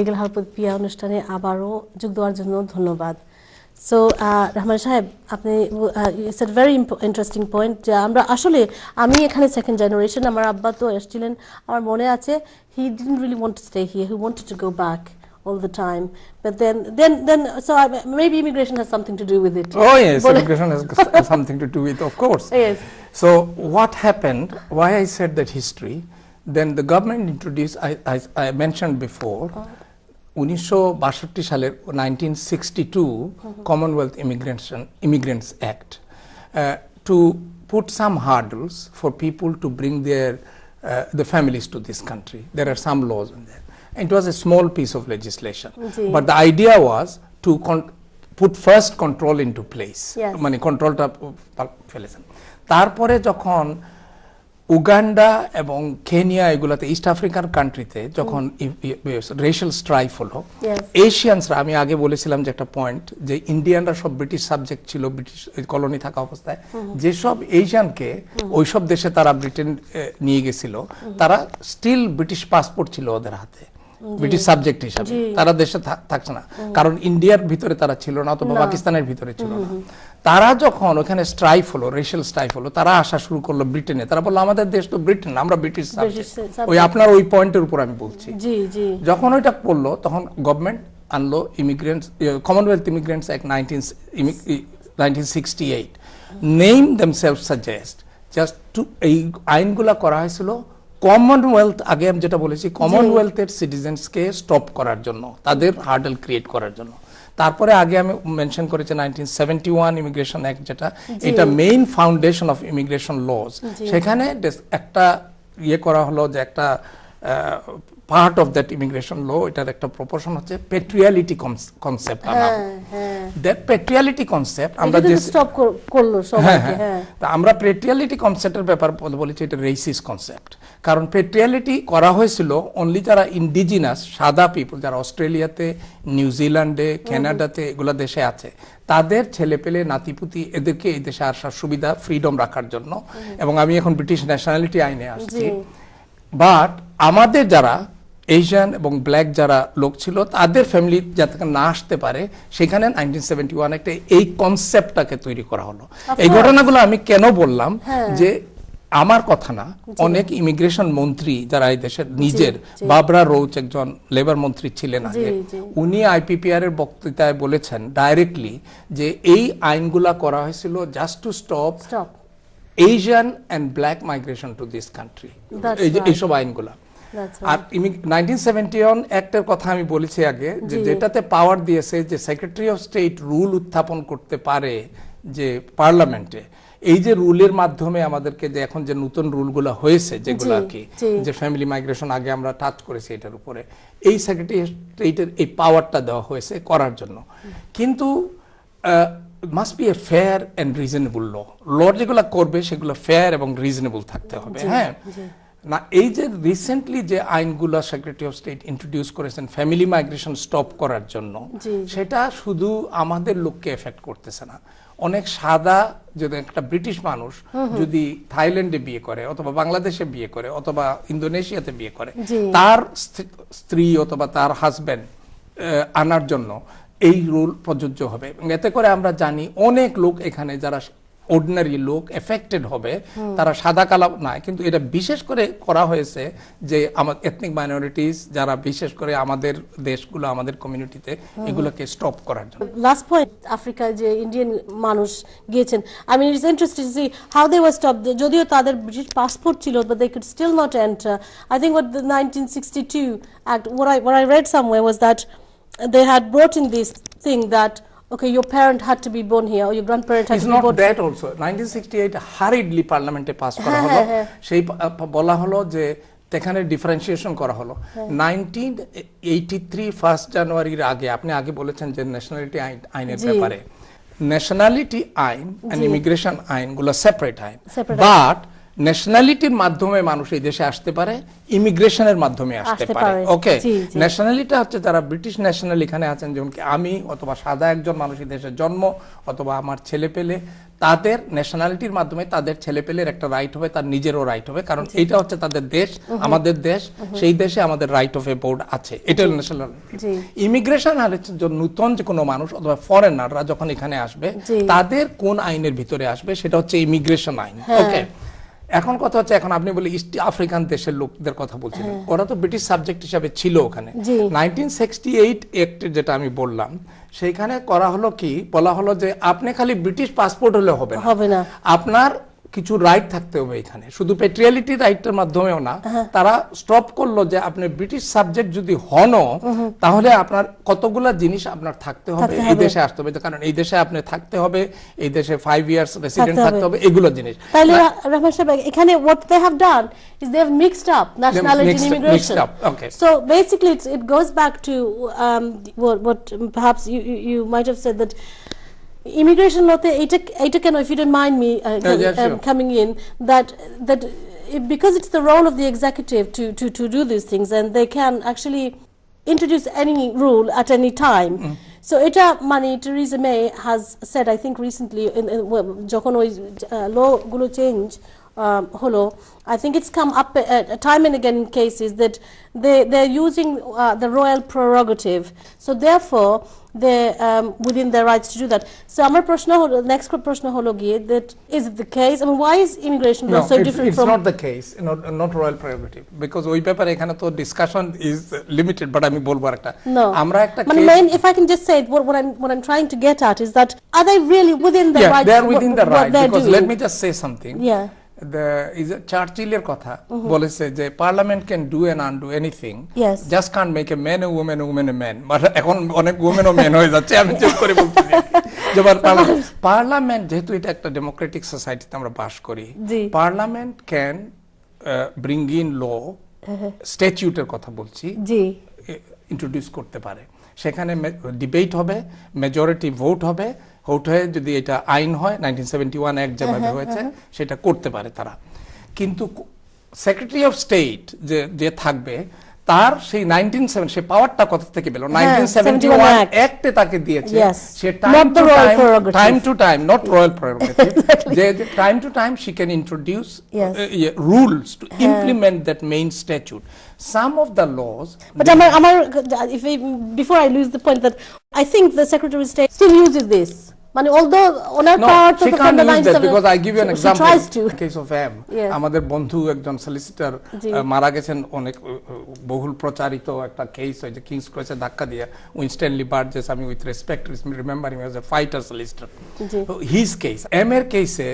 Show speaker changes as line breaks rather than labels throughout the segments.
Legal help with পিয়া অনুষ্ঠানে আবারও যোগ দেওয়ার জন্য ধন্যবাদ। সো রহমান সাহেব, আপনি it's a very interesting point যে আমরা আসলে আমি এখানে সেকেন্ড জেনারেশন, আমার আব্বা তো এসেছিলেন, আমার মনে আছে he didn't really want to stay here, he wanted to go back all the time, but then so maybe immigration has something to do with it.
Oh yes, immigration has something to do with, of course.
Yes.
So what happened, why I said that history, then the government introduced, I mentioned before, 1962 সালের 1962 Commonwealth Immigrants Act to put some hurdles for people to bring their the families to this country. There are some laws in there. It was a small piece of legislation, but the idea was to put first control into place. মানে কন্ট্রোলটা ফেলেছেন। তারপরে যখন Uganda এবং Kenya এগুলাতে east African কান্ট্রিতে যখন racial স্ট্রাইফ হলো, এশিয়ানসরা, আমি আগে বলেছিলাম যে একটা পয়েন্ট যে ইন্ডিয়ানরা সব ব্রিটিশ সাবজেক্ট ছিল, ব্রিটিশ কলোনি থাকা অবস্থায়, যেসব এশিয়ানকে ওইসব দেশে তারা ব্রিটেন নিয়ে গেছিল, তারা স্টিল ব্রিটিশ পাসপোর্ট ছিল ওদের হাতে, ব্রিটিশ সাবজেক্ট হিসাবে তারা দেশে থাকছে না, কারণ ইন্ডিয়ার ভিতরে তারা ছিল না অথবা পাকিস্তানের ভিতরে ছিল না। তারা যখন ওখানে স্ট্রাইফ হলো, রেশিয়াল স্ট্রাইফ হলো, তারা আসা শুরু করলো ব্রিটেনে। তারা বললো আমাদের দেশ তো ব্রিটেন, আমরা ব্রিটিশ সাবজেক্ট। ওই আপনার ওই পয়েন্টের উপর আমি বলছি। যখন ওইটা করলো তখন গভর্নমেন্ট আনলো immigrants, commonwealth immigrants act 1968, name themselves suggest, just to, এই আইনগুলা করা হয়েছিল কমনওয়েলথ, আগে আমি যেটা বলেছি কমনওয়েলথের সিটিজেন্সকে স্টপ করার জন্য, তাদের হার্ডেল ক্রিয়েট করার জন্য। তারপরে আগে আমি মেনশন করেছি 1971 ইমিগ্রেশন অ্যাক্ট, যেটা এটা main foundation of immigration laws. সেখানে একটা ইয়ে করা হলো যে একটা part of that immigration law, এটার একটা প্রপোর্শন হচ্ছে patriality concept. That patriality concept আমরা যে
স্টপ করলো সবাইকে,
তা আমরা পেট্রিয়ালিটি কনসেপ্টের ব্যাপার বলেছি, এটা রেসিস্ট কনসেপ্ট। কারণ পেট্রিয়ালিটি করা হয়েছিল অনলি যারা ইন্ডিজিনাস সাদা পিপল, যারা অস্ট্রেলিয়াতে, নিউজিল্যান্ডে, কানাডাতে এগুলো দেশে আছে, তাদের ছেলেপেলে নাতিপুতি এদেরকে এই দেশে আসার সুবিধা, ফ্রিডম রাখার জন্য। এবং আমি এখন ব্রিটিশ ন্যাশনালিটি আইনে আসছি, বাট আমাদের যারা এশিয়ান এবং ব্ল্যাক যারা লোক ছিল, তাদের ফ্যামিলি যাতে না আসতে পারে, সেখানে 1971 একটা এই কনসেপ্টটাকে তৈরি করা হলো। এই ঘটনাগুলো আমি কেন বললাম যে আমার কথা না, অনেক ইমিগ্রেশন মন্ত্রী যারা এই দেশের, নিজের বাবরা রোচ একজন লেবার মন্ত্রী ছিলেন আগে, উনি আইপিপিআর এর বক্তৃতায় বলেছেন ডাইরেক্টলি যে এই আইনগুলা করা হয়েছিল just to stop Asian and black migration to this country, এইসব আইনগুলা। আর 1971 অ্যাক্টের কথা আমি বলেছি আগে, যে যেটাতে পাওয়ার দিয়েছে যে সেক্রেটারি অফ স্টেট রুল উত্থাপন করতে পারে যে পার্লামেন্টে, এই যে রুলের মাধ্যমে আমাদেরকে যে এখন যে নতুন রুলগুলো হয়েছে, যেগুলো আর কি, যে ফ্যামিলি মাইগ্রেশন আগে আমরা টাচ করেছি এটার উপরে, এই সেক্রেটারি অফ স্টেটের এই পাওয়ারটা দেওয়া হয়েছে করার জন্য। কিন্তু must be a fair and reasonable law, যেগুলো করবে সেগুলো ফেয়ার এবং রিজনেবল থাকতে হবে। হ্যাঁ না, এই যে রিসেন্টলি যে আইনগুলো সেক্রেটারি অফ স্টেট ইন্ট্রোডিউস করেছেন ফ্যামিলি মাইগ্রেশন স্টপ করার জন্য, সেটা শুধু আমাদের লোককে এফেক্ট করতেছে না। অনেক সাদা, যদি একটা ব্রিটিশ মানুষ যদি থাইল্যান্ডে বিয়ে করে অথবা বাংলাদেশে বিয়ে করে অথবা ইন্দোনেশিয়াতে বিয়ে করে, তার স্ত্রী অথবা তার হাজবেন্ড আনার জন্য এই রুল প্রযোজ্য হবে। এতে করে আমরা জানি অনেক লোক এখানে যারা অর্ডিনারি লোক এফেক্টেড হবে, তারা সাদা কালো না, কিন্তু এটা বিশেষ করে করা হয়েছে যে আমার এথনিক মাইনরিটিস যারা, বিশেষ করে আমাদের দেশগুলো, আমাদের কমিউনিটিতে, এগুলোকে স্টপ করার জন্য।
লাস্ট পয়েন্ট, আফ্রিকায় যে ইন্ডিয়ান মানুষ গিয়েছেন, I mean it's interesting to see how they were stopped, যদিও তাদের ব্রিটিশ পাসপোর্ট ছিল, but they could still not enter. I think what the 1962 act, what I read somewhere was that they had brought in this thing that okay, your parent had to be born here or your grandparent had to be born.
It's not that also. 1968 hurriedly parliamente pass করা হলো, সেই বলা হলো যে এখানে differentiation করা হলো। 1983 first জানুয়ারির আগে, আপনি আগে বলেছেন যে ন্যাশনালিটি আইনের ব্যাপারে, ন্যাশনালিটি আইন এন্ড ইমিগ্রেশন আইনগুলো সেপারেট আইন, বাট ন্যাশনালিটির মাধ্যমে মানুষ এই দেশে আসতে পারে, ইমিগ্রেশনের মাধ্যমে আসতে পারে। ওকে, ন্যাশনালিটি হচ্ছে যারা ব্রিটিশ ন্যাশনাল এখানে আছেন, যেমন কি আমি অথবা সাদা একজন মানুষ এই দেশে জন্ম, অথবা আমার ছেলে পেলে, তাদের ন্যাশনালিটির মাধ্যমে তাদের ছেলে পেলের একটা রাইট হবে, তার নিজেরও রাইট হবে, কারণ এটা হচ্ছে তাদের দেশ, আমাদের দেশ, সেই দেশে আমাদের রাইট অফ অ্যাবোর্ড আছে, এটা ন্যাশনালিটি। ইমিগ্রেশন হচ্ছে নতুন যে কোনো মানুষ অথবা ফরেনাররা যখন এখানে আসবে তাদের কোন আইনের ভিতরে আসবে, সেটা হচ্ছে ইমিগ্রেশন আইন। ওকে, এখন কথা হচ্ছে, এখন আপনি বলে ইস্ট আফ্রিকান দেশের লোকদের কথা বলছিলেন, ওরা তো ব্রিটিশ সাবজেক্ট হিসাবে ছিল ওখানে। 1968 অ্যাক্ট যেটা আমি বললাম, সেইখানে করা হলো কি, বলা হলো যে আপনি খালি ব্রিটিশ পাসপোর্ট হলে হবে না, আপনার কিছু রাইট থাকতে হবে এখানে, শুধু পেট্রিয়ালিটি রাইটের মাধ্যমেও না। তারা স্টপ করলো যে আপনি ব্রিটিশ সাবজেক্ট যদি হনও, তাহলে আপনার কতগুলা জিনিস আপনার থাকতে হবে, এই দেশে আসতে হবে, কারণ এই দেশে আপনি থাকতে হবে, এই দেশে 5 ইয়ার্স রেসিডেন্ট থাকতে হবে, এগুলো জিনিস।
তাহলে রহমান সাহেব, এখানে what they have done is they have mixed up nationality and immigration.
Okay.
So basically it goes back to what perhaps you might have said, that immigration law, if you don't mind me
sure.
coming in, that because it's the role of the executive to do these things, and they can actually introduce any rule at any time. So এটা মানে Theresa May has said, I think recently, যখন ওই law গুলো change holo, I think it's come up time and again in cases that they're using the royal prerogative, so therefore they're within their rights to do that. So আমার প্রশ্ন হলো, next প্রশ্ন হলো গিয়ে, that is it the case? I mean, why is immigration law so different
from? It's not the case, not royal prerogative, because ওই ব্যাপারে এখানে তো discussion is limited, but আমি বলবো একটা, আমরা একটা
case, main, if I can just say it, what I'm trying to get at is that are they really within their rights?
They are within the right, because let me just say something. চার্চিলের কথা বলেছে যে parliament can do and undo anything, just can't make a man a woman, a woman a man. এখন অনেক women ও man হয়ে যাচ্ছে, আমি check করে বলতেছি যে পার্লামেন্ট, যেহেতু এটা একটা ডেমোক্রেটিক সোসাইটিতে আমরা বাস করি, parliament can bring in law, স্ট্যাটিউটের কথা বলছি, ইন্ট্রোডিউস করতে পারে, সেখানে ডিবেট হবে, মেজরিটি ভোট হবে, ভোট হয়ে যদি এটা আইন হয়, 1971 অ্যাক্ট যেভাবে হয়েছে সেটা করতে পারে তারা। কিন্তু সেক্রেটারি অফ স্টেট যে থাকবে, তার সেই 1970 সে পাওয়ারটা কোথা থেকে পেল? 1971 অ্যাক্টে তাকে দিয়েছে, সে time to time, not royal prerogative, যে time to time she can introduce rules to implement that main statute. Some of the laws,
but before I lose the point, that I think the Secretary of State still uses this. although on our part
she can't use that, because I give you an example.
She tries to.
Case of M, আমাদের বন্ধু একজন solicitor মারা গেছেন, অনেক বহুল প্রচারিত একটা case হয়েছে, কিংস ক্রসে ধাক্কা দিয়ে উইনস্টনলি বার্জেস, আমি with respect remember him as a fighter solicitor, his case, M এর কেসে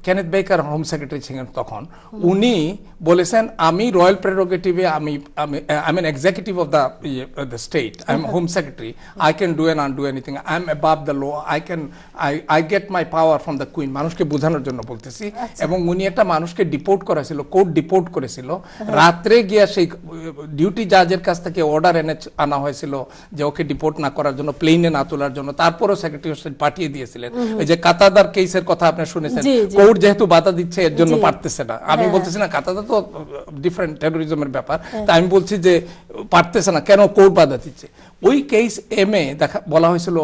কেনেথ বেকার হোম সেক্রেটারি ছিলেন তখন, উনি বলেছেন আমি রয়্যাল প্রেরোগেটিভে, আমি an executive of the state, I am home secretary, I can do and undo anything, I am above the law, I get my power from the queen, মানুষকে বোঝানোর জন্য বলতেছি। এবং উনি একটা মানুষকে ডিপোর্ট করেছিল, কোর্ট ডিপোর্ট করেছিল, রাত্রে গিয়া সেই ডিউটি জাজের কাছ থেকে অর্ডার আনা হয়েছিল যে ওকে ডিপোর্ট না করার জন্য, প্লেনে না তোলার জন্য, তারপরেও সেক্রেটারি অফ স্টেট পাঠিয়ে দিয়েছিলেন। ওই যে কাতাদার কেসের কথা আপনি শুনেছেন, কোর্ট যেহেতু বাধা দিচ্ছে এর জন্য পারতেছে না, আমি বলতেছি না কাতাদা তো ডিফারেন্ট টেরোরিজমের ব্যাপার, তাই আমি বলছি যে পারতেছে না, কেন কোর্ট বাধা দিচ্ছে। ওই কেস এমে দেখা বলা হয়েছিল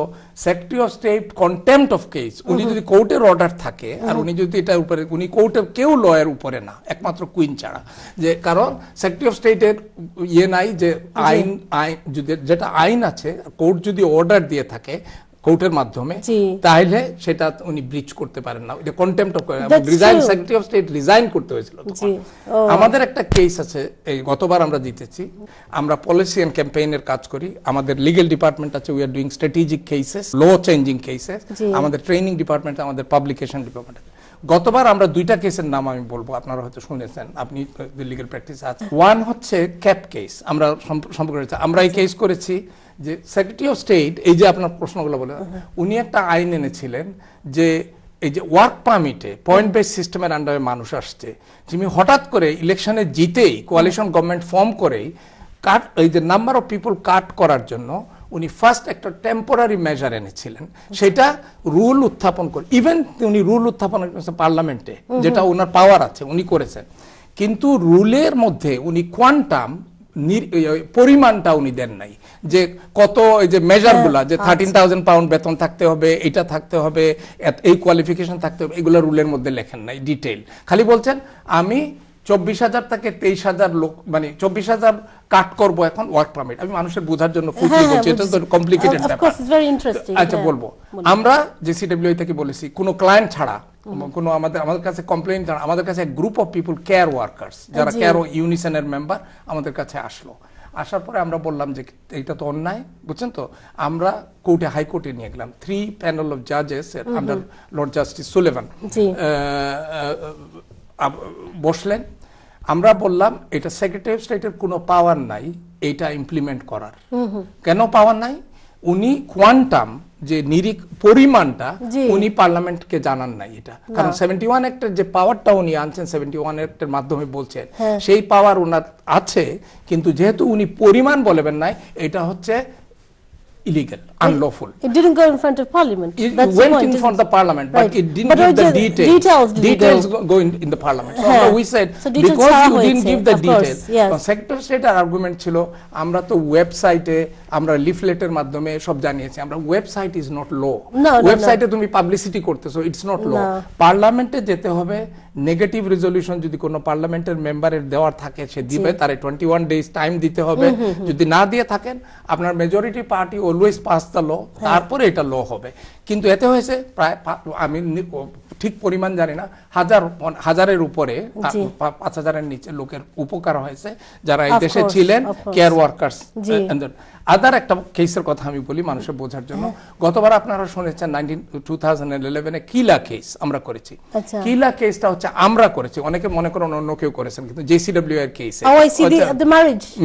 secretary of state contempt of case, উনি যদি কোর্টের অর্ডার থাকে আর উনি যদি এটার উপরে, উনি কোর্টের কেউ লয়ের উপরে না, একমাত্র কুইন ছাড়া, যে কারণ সেক্রেটারি অফ স্টেটের নাই যে আইন যদি যেটা আইন আছে, কোর্ট যদি অর্ডার দিয়ে থাকে কোর্টের মাধ্যমে, তাহলে সেটা উনি ব্রিচ করতে পারেন না, এটা contempt of resign, secretary of state resign করতে হয়েছিল। আমাদের একটা কেস আছে, এই গতবার আমরা জিতেছি, আমরা পলিসি এন্ড ক্যাম্পেইনের কাজ করি, আমাদের লিগ্যাল ডিপার্টমেন্ট আছে, we are doing strategic cases, law changing cases, আমাদের ট্রেনিং ডিপার্টমেন্ট, আমাদের পাবলিকেশন ডিপার্টমেন্ট। গতবার আমরা দুইটা কেসের নাম আমি বলবো, আপনারা হয়তো শুনেছেন, আপনি লিগ্যাল প্র্যাকটিস আছে। ওয়ান হচ্ছে ক্যাপ কেস, আমরা সম্পর্কে আমরা এই কেস করেছি যে সেক্রেটারি অফ স্টেট, এই যে আপনার প্রশ্নগুলো বলে, উনি একটা আইন এনেছিলেন যে এই যে ওয়ার্ক পারমিটে পয়েন্ট বেস সিস্টেমের আন্ডারে মানুষ আসছে, যিনি হঠাৎ করে ইলেকশনে জিতেই কোয়ালিশন গভর্নমেন্ট ফর্ম করেই এই যে নাম্বার অফ পিপল কাট করার জন্য উনি ফার্স্ট একটা টেম্পোরারি মেজার এনেছিলেন, সেটা রুল উত্থাপন করে, ইভেন উনি রুল উত্থাপন করেছেন পার্লামেন্টে, যেটা ওনার পাওয়ার আছে, উনি করেছেন, কিন্তু রুলের মধ্যে উনি কোয়ান্টাম পরিমাণটা উনি দেন নাই, যে কত এই যে মেজারগুলা, যে 13,000 পাউন্ড বেতন থাকতে হবে, এটা থাকতে হবে, এই কোয়ালিফিকেশন থাকতে হবে, এগুলো রুলের মধ্যে লেখেন নাই ডিটেইল। খালি বলছেন আমি 24,000 থেকে 23,000 লোক, মানে 24,000 কাট করব এখন ওয়ার্ক পারমিট। আমি মানুষের বোঝার জন্য ফুটিয়ে বলছি, এটা তো কমপ্লিকেটেড ব্যাপার। আচ্ছা বলবো, আমরা জেসিডব্লিউ থেকে বলেছি কোনো ক্লায়েন্ট ছাড়া, কোনো আমাদের কাছে কমপ্লেইন ছাড়া, আমাদের কাছে group of people, care workers, যারা কেয়ার ইউনিসনের মেম্বার আমাদের কাছে আসলো। আসার পরে আমরা বললাম যে এটা তো অন্যায়, বুঝছেন তো, আমরা কোর্টে, হাইকোর্টে নিয়ে গেলাম। 3 প্যানেল অফ জাজেস আন্ডার লর্ড জাস্টিস সুলেভান বসলেন। আমরা বললাম এটা সেক্রেটারি অফ স্টেটের কোনো পাওয়ার নাই এটা ইমপ্লিমেন্ট করার। কেন পাওয়ার নাই? উনি কোয়ান্টাম যে পরিমাণটা উনি পার্লামেন্টকে জানান নাই এটা, কারণ 71 অ্যাক্টের যে পাওয়ারটা উনি আনছেন, 71 অ্যাক্টের মাধ্যমে বলছেন, সেই পাওয়ার ওনার আছে, কিন্তু যেহেতু উনি পরিমাণ বলবেন নাই, এটা হচ্ছে illegal, unlawful.
It didn't go in front of parliament.
It
That's
went
the point,
in front of the parliament, but
right.
it didn't
But
give the details. Details go in the parliament. So we said,
so
because you didn't give the details,
yes.
Secretary of State argument ছিল, আমরা তো ওয়েবসাইটে, আমরা লিফলেটের মাধ্যমে সব জানিয়েছি, আমরা website is not ল। ওয়েবসাইটে তুমি পাবলিসিটি করতেছো, ইটস নট ল। পার্লামেন্টে যেতে হবে, নেগেটিভ রেজলিউশন যদি কোনো পার্লামেন্টের মেম্বারের দেওয়ার থাকে সে দিবে, তারে 21 ডেজ টাইম দিতে হবে। যদি না দিয়ে থাকেন, আপনার majority party always pass the law, তারপরে এটা ল হবে। কিন্তু এতে হয়েছে প্রায়, আমি ঠিক পরিমাণ জানি না, হাজারের উপরে, 5,000-এর নিচে লোকের উপকার হয়েছে যারা এই দেশে ছিলেন, কেয়ার ওয়ার্কার্স। আদার একটা কেসের কথা আমি বলি মানুষের বোঝার জন্য। গতবার আপনারা শুনেছেন 2011-এ কিলা কেস আমরা করেছি। কিলা কেসটা হচ্ছে আমরা করেছি, অনেকে মনে করেন অন্য কেউ করেছেন, কিন্তু জেসিডব্লিউ এর কেস,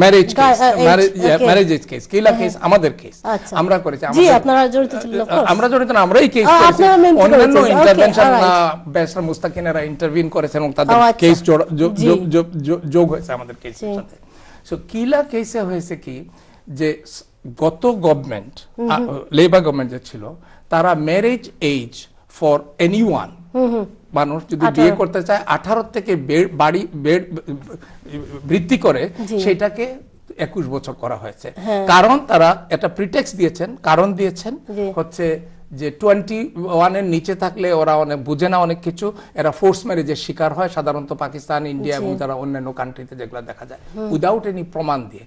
ম্যারেজ কেস, কিলা কেস আমাদের কেস, আমরা করেছি। আমরা জড়িত না, আমরাই কেস করেছি, অন্যান্য ইন্টারভেনশন ব্যারিস্টার মুস্তাকিনেরা ইন্টারভিউ করেছেন এবং তাদের কেস যোগ হয়েছে আমাদের কেসের সাথে। সো কিলা কেসে হয়েছে কি, যে গত গভর্নমেন্ট, লেবার গভর্নমেন্ট যে ছিল, তারা ম্যারেজ এজ ফর এনিওয়ান, মানুষ যদি বিয়ে করতে চায় 18 থেকে বাড়ি বৃদ্ধি করে, সেটাকে 21 বছর করা হয়েছে। কারণ তারা একটা প্রিটেক্স দিয়েছেন, কারণ দিয়েছেন হচ্ছে যে 21 এর নিচে থাকলে ওরা অনেক বুঝে না, অনেক কিছু, এরা ফোর্স ম্যারেজের শিকার হয়, সাধারণত পাকিস্তান, ইন্ডিয়া এবং যারা অন্যান্য কান্ট্রিতে যেগুলো দেখা যায়, উইদাউট এনি প্রমাণ দিয়ে।